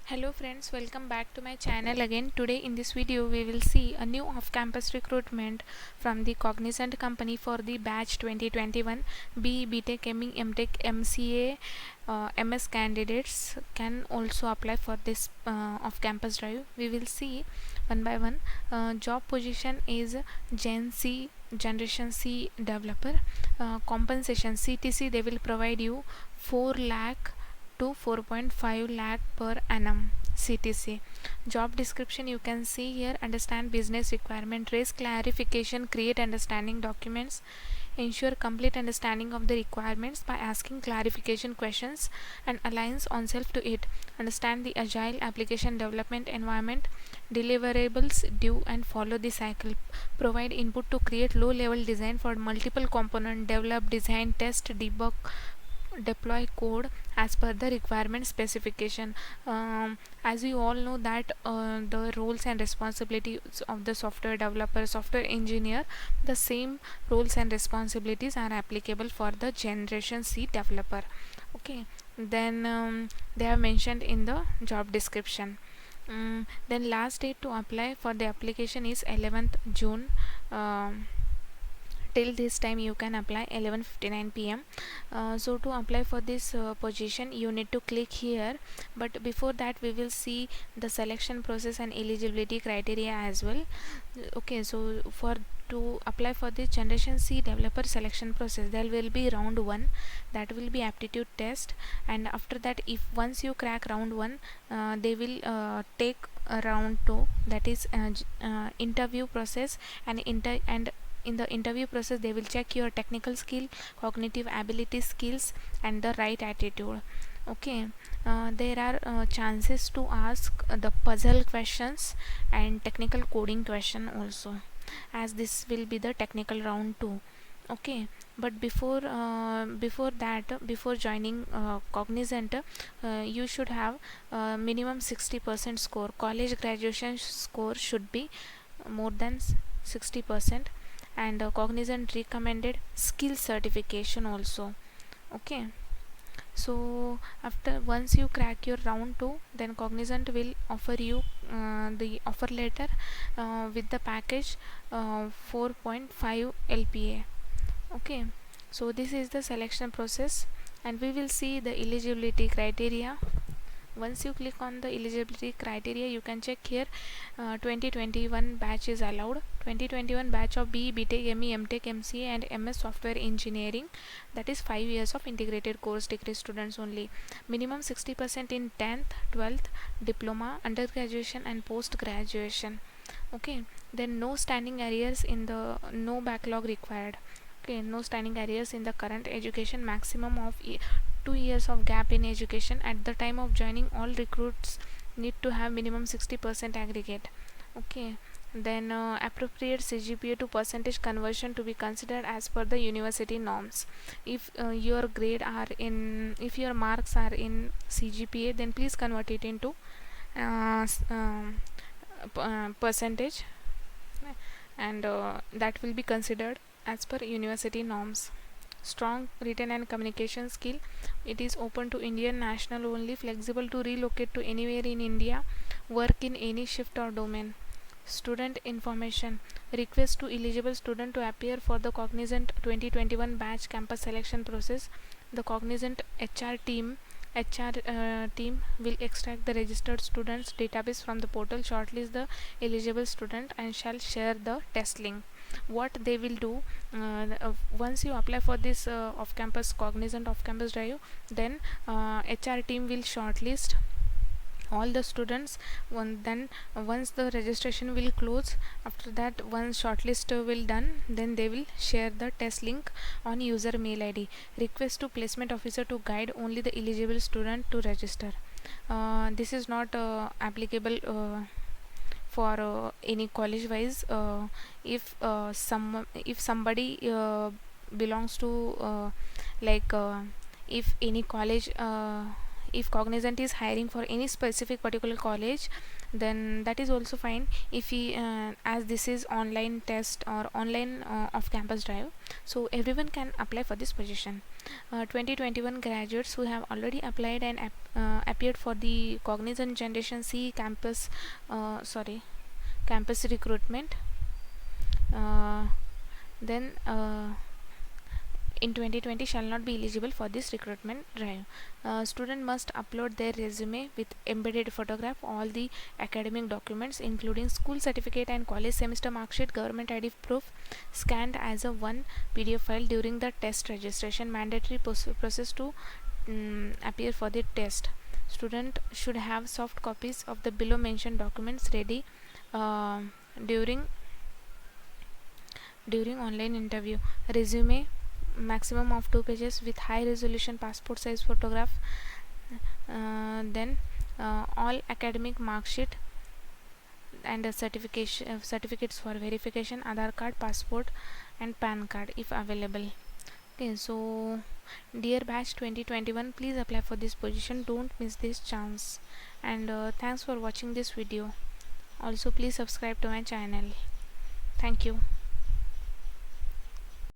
Hello friends, welcome back to my channel again. Today in this video we will see a new off-campus recruitment from the Cognizant company for the batch 2021 BE BTech ME MTech MCA MS candidates can also apply for this off-campus drive. We will see one by one. Job position is Generation C developer. Compensation CTC they will provide you 4 lakh to 4.5 lakh per annum CTC. Job description you can see here: understand business requirement, raise clarification, create understanding documents, ensure complete understanding of the requirements by asking clarification questions and aligns oneself to it, understand the agile application development environment, deliverables due and follow the cycle, provide input to create low level design for multiple component, develop, design, test, debug, deploy code as per the requirement specification. As you all know that the roles and responsibilities of the software developer, software engineer, the same roles and responsibilities are applicable for the Generation C developer. Okay, then they have mentioned in the job description. Then last date to apply for the application is 11th June. Till this time you can apply 11:59 p.m. So to apply for this position you need to click here, but before that we will see the selection process and eligibility criteria as well. Okay, so for to apply for the Generation C developer selection process there will be round 1, that will be aptitude test, and after that if once you crack round 1 they will take round 2, that is interview process. And in the interview process they will check your technical skill, cognitive ability skills and the right attitude. Okay, there are chances to ask the puzzle questions and technical coding question also, as this will be the technical round 2. Okay, but before that, before joining Cognizant, you should have minimum 60% score. College graduation score should be more than 60%, and Cognizant recommended skill certification also. Okay, so after once you crack your round 2, then Cognizant will offer you the offer letter with the package 4.5 LPA. Okay, so this is the selection process, and we will see the eligibility criteria. Once you click on the eligibility criteria you can check here 2021 batch is allowed. 2021 batch of BE BTech ME MTech MCA and MS software engineering, that is 5 years of integrated course degree students only. Minimum 60% in 10th 12th diploma, undergraduation and post graduation. Okay, then no standing arrears in the, no backlog required. Okay, no standing arrears in the current education, maximum of 2 years of gap in education at the time of joining. All recruits need to have minimum 60% aggregate. Okay, then appropriate CGPA to percentage conversion to be considered as per the university norms. If your grade are in, if your marks are in CGPA, then please convert it into percentage, and that will be considered as per university norms. Strong written and communication skill, it is open to Indian national only, flexible to relocate to anywhere in India, work in any shift or domain. Student information: request to eligible student to appear for the Cognizant 2021 batch campus selection process. The Cognizant HR team will extract the registered students database from the portal, shortlist the eligible student and shall share the test link. What they will do, once you apply for this off-campus Cognizant off-campus drive, then HR team will shortlist all the students. Then once the registration will close, after that once shortlist will done, then they will share the test link on user mail ID. Request to placement officer to guide only the eligible student to register. This is not applicable for any college wise. If somebody belongs to like if any college if Cognizant is hiring for any specific particular college, then that is also fine. If we as this is online test or online off campus drive, so everyone can apply for this position. 2021 graduates who have already applied and appeared for the Cognizant Generation C campus recruitment, then in 2020 shall not be eligible for this recruitment drive. Student must upload their resume with embedded photograph, all the academic documents including school certificate and college semester mark sheet, government ID proof scanned as a one PDF file during the test registration. Mandatory process to appear for the test. Student should have soft copies of the below mentioned documents ready uh, during online interview. Resume maximum of 2 pages with high resolution passport size photograph, then all academic mark sheet and certificates for verification, Aadhaar card, passport and PAN card if available. Okay, so dear batch 2021, please apply for this position, don't miss this chance. And thanks for watching this video. Also please subscribe to my channel. Thank you.